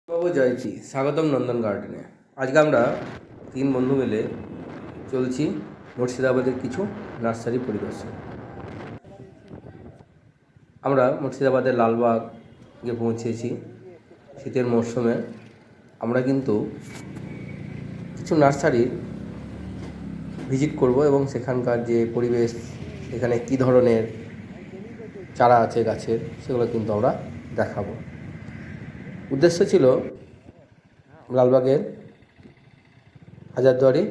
বাবু জয়ছি, স্বাগতম নন্দন গার্ডেনে। আজকে আমরা তিন বন্ধু মিলে চলছি মুর্শিদাবাদের কিছু নার্সারি পরিদর্শন। আমরা মুর্শিদাবাদের লালবাগ গিয়ে পৌঁছেছি শীতের মরশুমে। আমরা কিন্তু কিছু নার্সারি ভিজিট করব এবং সেখানকার যে পরিবেশ, এখানে কী ধরনের চারা আছে গাছের, সেগুলো কিন্তু আমরা দেখাবো। উদ্দেশ্য ছিল লালবাগের হাজারদুয়ারি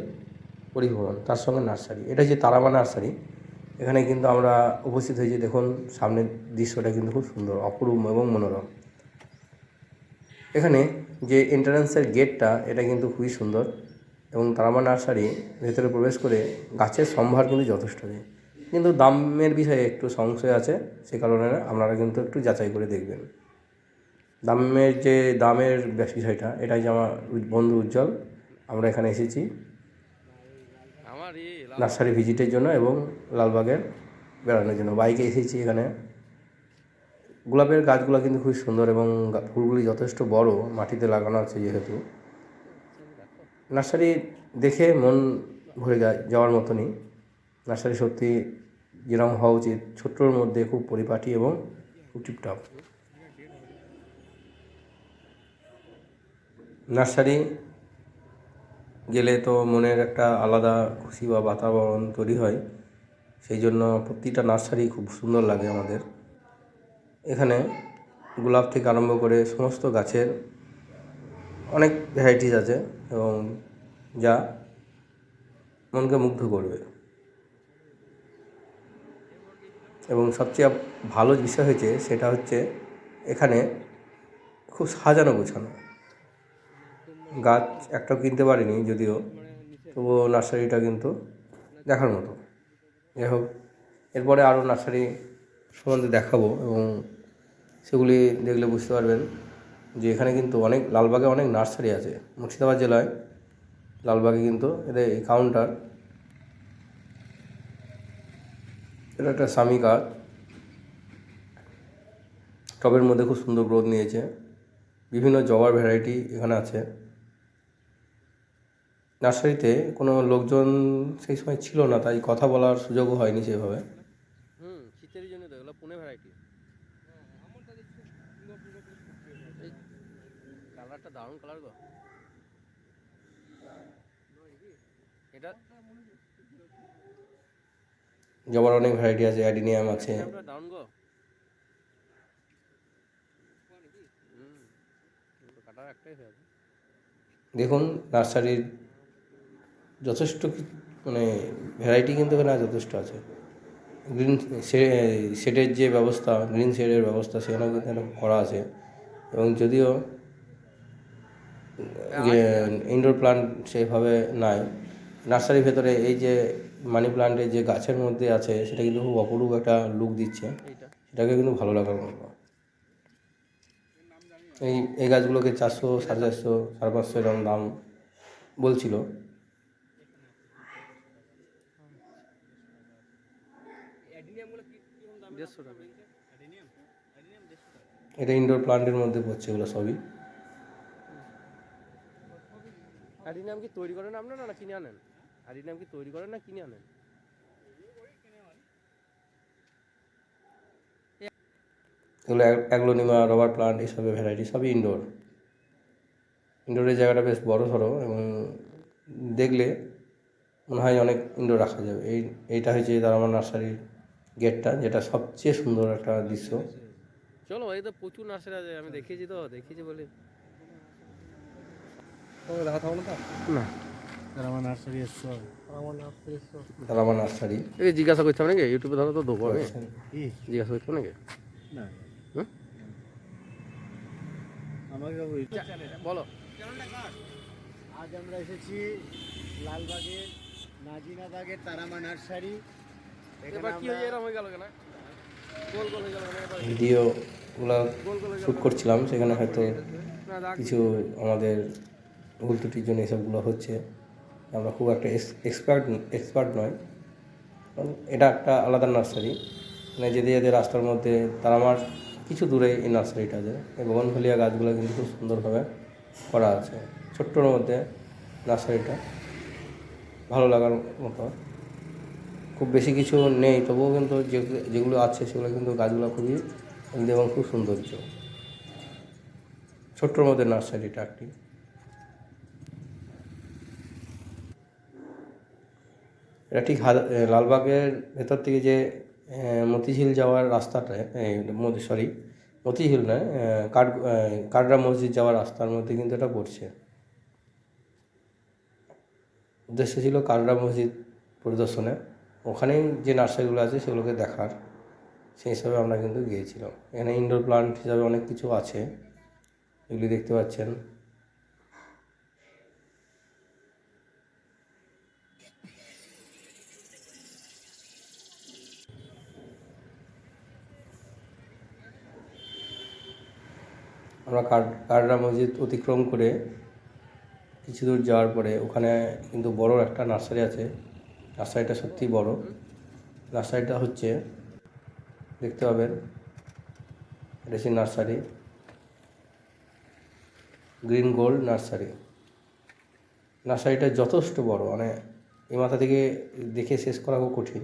পরিভ্রমণ, তার সঙ্গে নার্সারি। এটা যে তারামা নার্সারি, এখানে কিন্তু আমরা উপস্থিত হয়েছি। দেখুন সামনের দৃশ্যটা কিন্তু খুব সুন্দর, অপরূপ এবং মনোরম। এখানে যে এন্ট্রান্সের গেটটা, এটা কিন্তু খুবই সুন্দর এবং তারামা নার্সারি ভেতরে প্রবেশ করে গাছের সম্ভার কিন্তু যথেষ্ট নেই, কিন্তু দামের বিষয়ে একটু সংশয় আছে। সে কারণে আপনারা কিন্তু একটু যাচাই করে দেখবেন। দামের বিষয়টা, এটাই যে আমার বন্ধু উজ্জ্বল, আমরা এখানে এসেছি নার্সারি ভিজিটের জন্য এবং লালবাগের বেড়ানোর জন্য। বাইকে এসেছি। এখানে গোলাপের গাছগুলো কিন্তু খুব সুন্দর এবং ফুলগুলি যথেষ্ট বড়, মাটিতে লাগানো আছে যেহেতু। নার্সারি দেখে মন ভরে যাওয়ার মতনই। নার্সারি সত্যি যেরকম হওয়া উচিত, ছোট্টর মধ্যে খুব পরিপাটি এবং খুব টিপটপ। নার্সারি গেলে তো মনের একটা আলাদা খুশি বা বাতাবরণ তৈরি হয়, সেই জন্য প্রতিটা নার্সারি খুব সুন্দর লাগে আমাদের। এখানে গোলাপ থেকে আরম্ভ করে সমস্ত গাছের অনেক ভ্যারাইটিস আছে এবং যা মনকে মুগ্ধ করবে। এবং সবচেয়ে ভালো বিষয় হয়েছে সেটা হচ্ছে এখানে খুব সাজানো গোছানো। গাছ একটাও কিনতে পারিনি যদিও, তবুও নার্সারিটা কিন্তু দেখার মতো। যাই হোক, এরপরে আরও নার্সারি সম্বন্ধে দেখাবো এবং সেগুলি দেখলে বুঝতে পারবেন যে এখানে কিন্তু লালবাগে অনেক নার্সারি আছে। মুর্শিদাবাদ জেলায় লালবাগে কিন্তু এদের এই কাউন্টার, এটা একটা স্বামী গাছ, টবের মধ্যে খুব সুন্দর গ্রোথ নিয়েছে। বিভিন্ন জবার ভ্যারাইটি এখানে আছে। নার্সারিতে কোনো লোকজন সেই সময় ছিল না, তাই কথা বলার সুযোগও হয়নি সেভাবে। শীতের জন্য তো এগুলো পুনে ভ্যারাইটি। কালারটা দারুণ কালার গো। এটা জবার অনেক ভ্যারাইটি আছে, অ্যাডিনিয়াম আছে। দারুণ গো। কাটার একটাই হয়ে আছে। দেখুন নার্সারির যথেষ্ট মানে ভ্যারাইটি কিন্তু এখানে যথেষ্ট আছে। গ্রিন শেডের যে ব্যবস্থা, গ্রিন শেডের ব্যবস্থা সেখানেও কিন্তু এখানে করা আছে। এবং যদিও ইনডোর প্লান্ট সেভাবে নাই, নার্সারির ভেতরে এই যে মানি প্লান্টের যে গাছের মধ্যে আছে, সেটা কিন্তু খুব অপরূপ একটা লুক দিচ্ছে। সেটাকে কিন্তু ভালো লাগার মতো। এই গাছগুলোকে 400, 450, 550 এরকম দাম বলছিল। এটা ইনডোর প্লান্টের মধ্যে পড়ছে, এগুলো সবই। অ্যাডিনিয়াম কি তৈরি করেন আপনারা না কিনে আনেন? অ্যাডিনিয়াম কি তৈরি করেন না কিনে আনেন? এগুলো অ্যাগ্লোনিমা, রবার প্লান্ট, এইসবের ভ্যারাইটি সবই ইনডোরের জায়গাটা বেশ বড় সড়ো এবং দেখলে মনে হয় অনেক ইনডোর রাখা যাবে। এইটা হচ্ছে আমার নার্সারির গেটটা, যেটা সবচেয়ে সুন্দর একটা দৃশ্য। চলো, এই তো প্রচুর নার্সারি আছে, আমি দেখেছি বলে না। দারামা নার্সারি জিজ্ঞাসা করছিলাম নাকি ইউটিউবে, ধরো তো দেবো আমি। জিজ্ঞাসা করছিলাম নাকি? বলো। আজ আমরা এসেছি লালবাগের নাজিনাবাগের তারামা নার্সারি। ভিডিওগুলো শ্যুট করছিলাম, সেখানে হয়তো কিছু আমাদের ভুল ত্রুটির জন্য এসবগুলো হচ্ছে। আমরা খুব একটা এক্সপার্ট নয়, কারণ এটা একটা আলাদা নার্সারি। মানে যেতে যেতে রাস্তার মধ্যে তারামার কিছু দূরে এই নার্সারিটা আছে। এই বোগনভেলিয়া গাছগুলো কিন্তু খুব সুন্দরভাবে করা আছে। ছোট্টর মধ্যে নার্সারিটা ভালো লাগার মতো। খুব বেশি কিছু নেই, তবুও কিন্তু যেগুলো আছে সেগুলো কিন্তু গাছগুলো খুবই হেলদি এবং খুব সৌন্দর্য। ছোট্টর মধ্যে নার্সারিটা একটি। এটা ঠিক লালবাগের ভেতর থেকে যে মতিঝিল যাওয়ার রাস্তাটা, সরি মতিঝিল নয়, কাটরা মসজিদ যাওয়ার রাস্তার মধ্যে কিন্তু এটা পড়ছে। উদ্দেশ্য ছিল কাটরা মসজিদ পরিদর্শনে, ওখানেই যে নার্সারিগুলো আছে সেগুলোকে দেখার, সেই হিসাবে আমরা কিন্তু গিয়েছিলাম। এখানে ইনডোর প্লান্ট হিসাবে অনেক কিছু আছে, এগুলি দেখতে পাচ্ছেন। আমরা কাটরা মসজিদ অতিক্রম করে কিছু দূর যাওয়ার পরে ওখানে কিন্তু বড় একটা নার্সারি আছে। নার্সারিটা সত্যিই বড়। নার্সারিটা হচ্ছে, দেখতে পাবেন, এটা হচ্ছে নার্সারি, গ্রিন গোল্ড নার্সারি। নার্সারিটা যথেষ্ট বড়, মানে এই মাথা থেকে দেখে শেষ করা খুব কঠিন।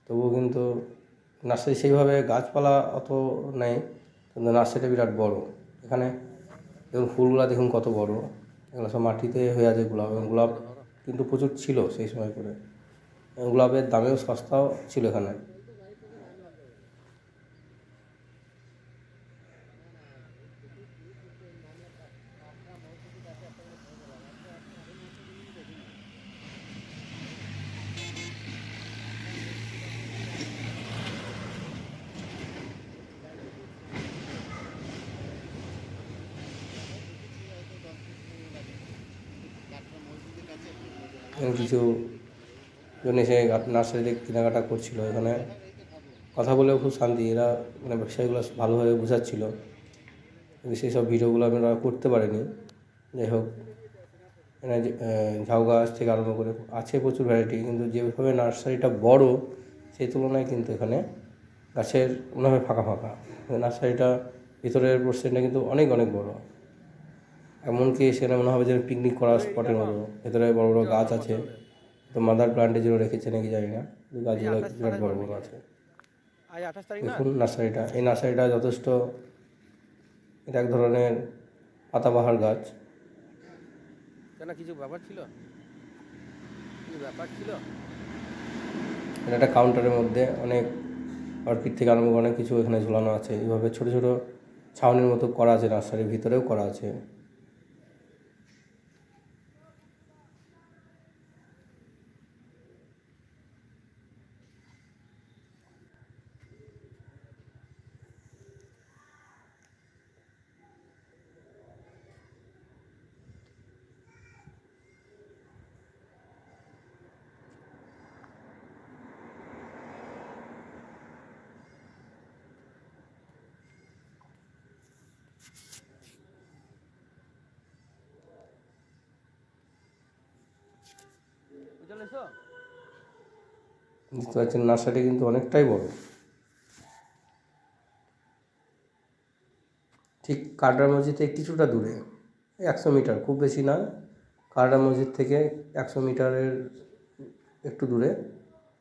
তবুও কিন্তু নার্সারি সেইভাবে গাছপালা অত নেই, কিন্তু নার্সারিটা বিরাট বড়। এখানে দেখুন ফুলগুলা দেখুন কত বড়, এগুলো সব মাটিতে হয়ে আছে গোলাপ, এবং গোলাপ কিন্তু প্রচুর ছিল সেই সময় করে। গোলাপের দামেও সস্তাও ছিল এখানে। কিছু জন এসে নার্সারিতে কেনাকাটা করছিল। এখানে কথা বলেও খুব শান্তি, এরা মানে ব্যবসায়ীগুলো ভালোভাবে বোঝাচ্ছিল, কিন্তু সেই সব ভিডিওগুলো আমরা করতে পারিনি। যাই হোক, এখানে ঝাউ গাছ থেকে আরম্ভ করে আছে প্রচুর ভ্যারাইটি, কিন্তু যেভাবে নার্সারিটা বড় সেই তুলনায় কিন্তু এখানে গাছের মনে হয় ফাঁকা ফাঁকা। নার্সারিটা ভিতরের পোর্শনটা কিন্তু অনেক অনেক বড়, এমনকি সেখানে মনে হবে যে পিকনিক করার স্পটের মতো। ভেতরে বড় বড় গাছ আছে, তো মাদার প্লান্টের জন্য রেখেছে নাকি জানি না, গাছগুলো বিরাট বড় বড় আছে। আজ 28 তারিখ না? দেখুন নার্সারিটা, এই নার্সারিটা যথেষ্ট, এটা এক ধরনের পাতাবাহার গাছ। কেন কিছু ব্যাপার ছিল? কিছু ব্যাপার ছিল? এটা একটা কাউন্টারের মধ্যে অনেক অর্কিড থেকে আরম্ভ করে অনেক কিছু এখানে ঝোলানো আছে। এইভাবে ছোটো ছোটো ছাউনির মতো করা আছে, নার্সারির ভিতরেও করা আছে। চলে এসো। বুঝতে পারছেন নার্সারি কিন্তু অনেকটাই বড়। ঠিক কাটরা মসজিদ থেকে কিছুটা দূরে, 100 মিটার, খুব বেশি না। কাটরা মসজিদ থেকে 100 মিটারের একটু দূরে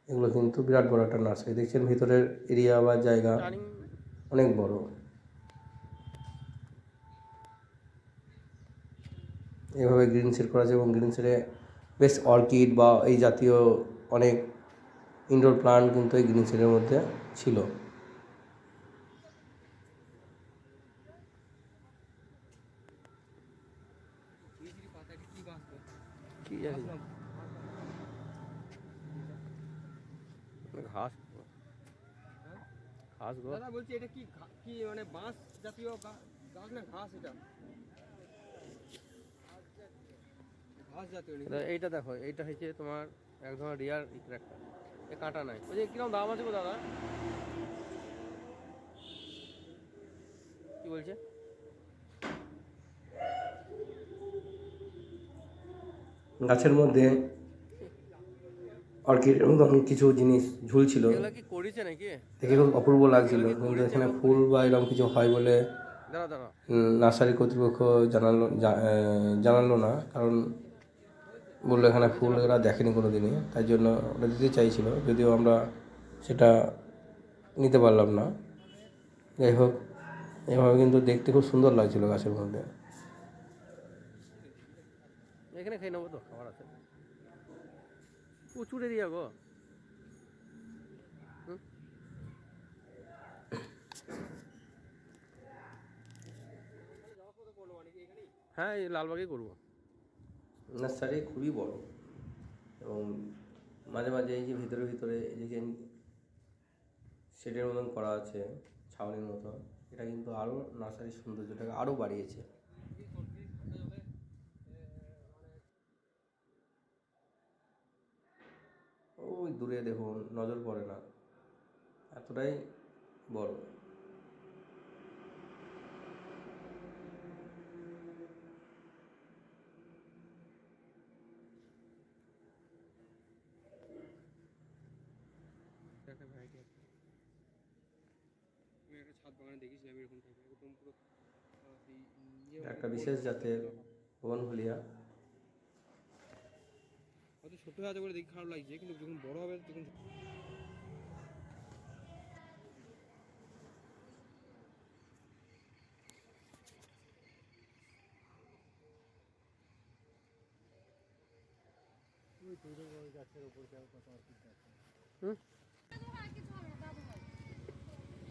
এগুলো কিন্তু বিরাট বড় একটা নার্সারি। দেখছেন ভিতরের এরিয়া বা জায়গা টার্নিং অনেক বড়। এভাবে গ্রিন সেট করা আছে, এবং গ্রিন সেটে বেশ অর্কিড বা এই জাতীয় অনেক ইনডোর প্লান্ট কিন্তু এই গ্রিন সেটের মধ্যে ছিল। কি জানি ঘাস ঘাস গো। দাদা বলছি এটা কি কি মানে বাঁশ জাতীয় গাছ না ঘাস? এটা ঘাস জাতীয় নাকি? এইটা দেখো, এইটা হচ্ছে তোমার এক ধরনের রিয়ার ক্র্যাক্টার। এ কাঁটা নাই। ওই যে কিরকম দাম আছে গো দাদা? কি বলছে? গাছের মধ্যে অর্কিডের মতন কিছু জিনিস ঝুলছিল, এগুলো কি করেছে নাকি? দেখে খুব অপূর্ব লাগছিল। কিন্তু এখানে ফুল বা এরকম কিছু হয় বলে দাঁড়া দাঁড়া, নার্সারি কর্তৃপক্ষ জানালো না, কারণ বললো এখানে ফুল এরা দেখেনি কোনো দিনই, তাই জন্য ওরা দিতে চাইছিল, যদিও আমরা সেটা নিতে পারলাম না। যাই হোক, এভাবে কিন্তু দেখতে খুব সুন্দর লাগছিল গাছের মধ্যে। এখানে খেয়ে নেবো তো, খাবার আছে প্রচুর এরিয়া গো। হ্যাঁ, এই লালবাগেই করবো। নার্সারি খুবই বড়, এবং মাঝে মাঝে এই যে ভিতরে ভিতরে এই যে শেডের মতন করা আছে, ছাউনির মতো, এটা কিন্তু আরও নার্সারির সৌন্দর্যটাকে আরও বাড়িয়েছে। ওই দূরে দেখুন, নজর পড়ে না, এতটাই বড়। একটা ভ্যারাইটি আছে। আমি একটা ছাদ বাগানে দেখেছিলাম এরকম থাকে, একদম পুরো সেই একটা বিশেষ জাতের বনভুলিয়া। হয়তো ছোট আছে বলে দেখে খারাপ লাগছে, কিন্তু যখন বড় হবে তখন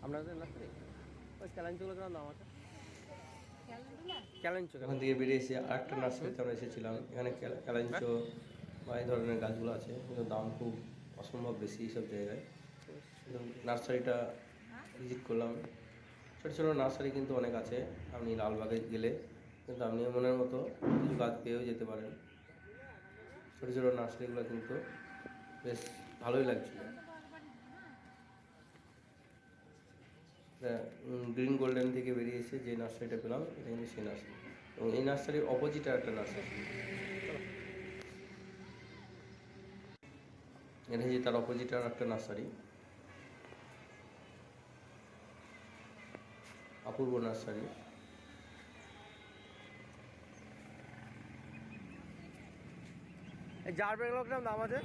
আপনাদের নার্সারি ওই ক্যালাঞ্চগুলো কেমন দাম আছে? ক্যালাঞ্চ ওখান থেকে বেরিয়ে এসে আরেকটা নার্সারিতে আমরা এসেছিলাম। এখানে ক্যালাঞ্চো বা এই ধরনের গাছগুলো আছে, কিন্তু দাম খুব অসম্ভব বেশি এইসব জায়গায়। কিন্তু নার্সারিটা ভিজিট করলাম। ছোটো ছোটো নার্সারি কিন্তু অনেক আছে, আপনি লালবাগে গেলে কিন্তু আপনি মনের মতো কিছু গাছ পেয়েও যেতে পারেন। ছোটো ছোটো নার্সারিগুলো কিন্তু বেশ ভালোই লাগছিল। গ্রিন গোল্ডেন থেকে বেরিয়ে এসে যে নার্সারিটা পেলাম, এটা কিন্তু সেই নার্সারি, এবং এই নার্সারির অপোজিটে একটা নার্সারি, এটা হচ্ছে তার অপোজিটে আর একটা নার্সারি, অপূর্ব নার্সারি। এই জার ব্যাগগুলো কিরকম দাম আছে?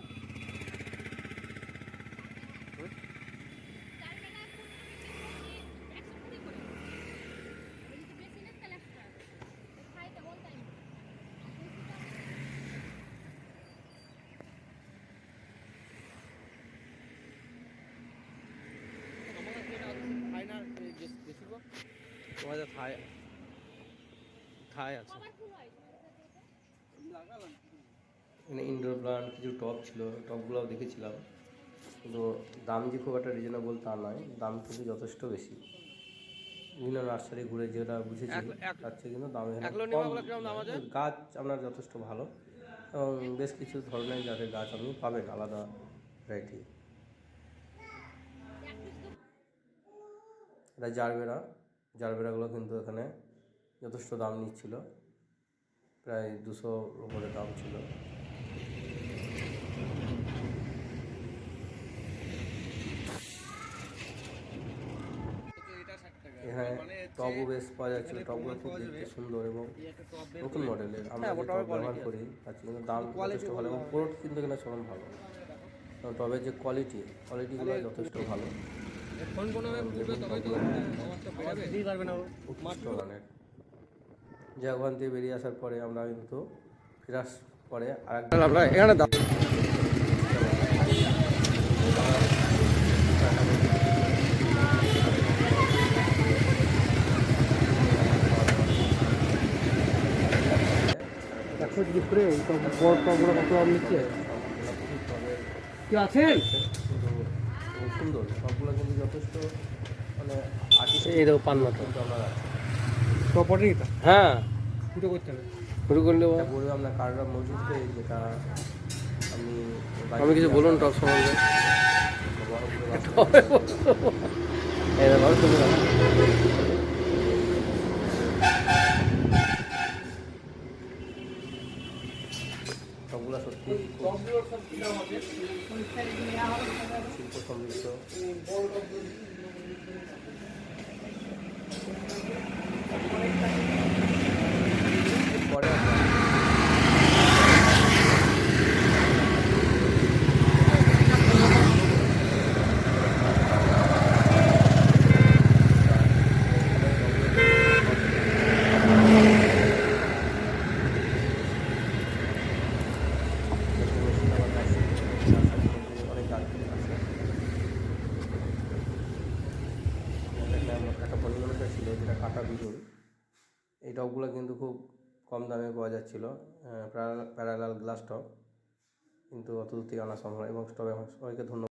তোমাদের থাই থাই আছে। এখানে ইনডোর প্লান্ট কিছু টব ছিল, টবগুলোও দেখেছিলাম, কিন্তু দাম যে খুব একটা রিজনেবল তা নয়, দাম কিন্তু যথেষ্ট বেশি। বিভিন্ন নার্সারি ঘুরে যেটা বুঝেছি তার চেয়ে কিন্তু দাম এখানে কম। গাছ আপনার যথেষ্ট ভালো, এবং বেশ কিছু ধরনের জাতের গাছ আপনি পাবেন, আলাদা ভ্যারাইটি। এটা জারবেরাগুলো কিন্তু এখানে যথেষ্ট দাম নিচ্ছিল, প্রায় 200 উপরে দাম ছিল। এখানে টবও বেশ পাওয়া যাচ্ছিল, টবগুলো খুব দেখতে সুন্দর এবং নতুন মডেলের। আমরা যে টব ব্যবহার করি তার চেয়ে কিন্তু দাম যথেষ্ট ভালো, এবং পোর্ট কিন্তু এখানে চরম ভালো, এবং টবের যে কোয়ালিটিগুলো যথেষ্ট ভালো। যে ওখান থেকে বেরিয়ে আসার পরে আমরা কিন্তু ফেরার পরে আরেকটা এখানে দাম বড় টবগুলো কত দাম নিচ্ছে? কি আছেন? খুব সুন্দর সবগুলো, কিন্তু যথেষ্ট মানে এই দেখো পান্না তো কিন্তু আমরা প্রপার্টি এটা হ্যাঁ ফুটো করতে হবে। শুরু করলে বলবো আপনার কাররা মসজিদে, যেটা আমি কিছু বলুন টপ সম্বন্ধে। সবগুলো সত্যি খুব শিল্প সমৃদ্ধ। পরে অনেক যাত্রী আসে। একটা পরিমাণটা ছিল যেটা কাটা বিজুল, এই টপগুলো কিন্তু খুব কম দামে পাওয়া যাচ্ছিলো, প্যারালাল গ্লাস টপ, কিন্তু অত দূর থেকে আনা সম্ভব নয়। এবং তবে সবাইকে ধন্যবাদ।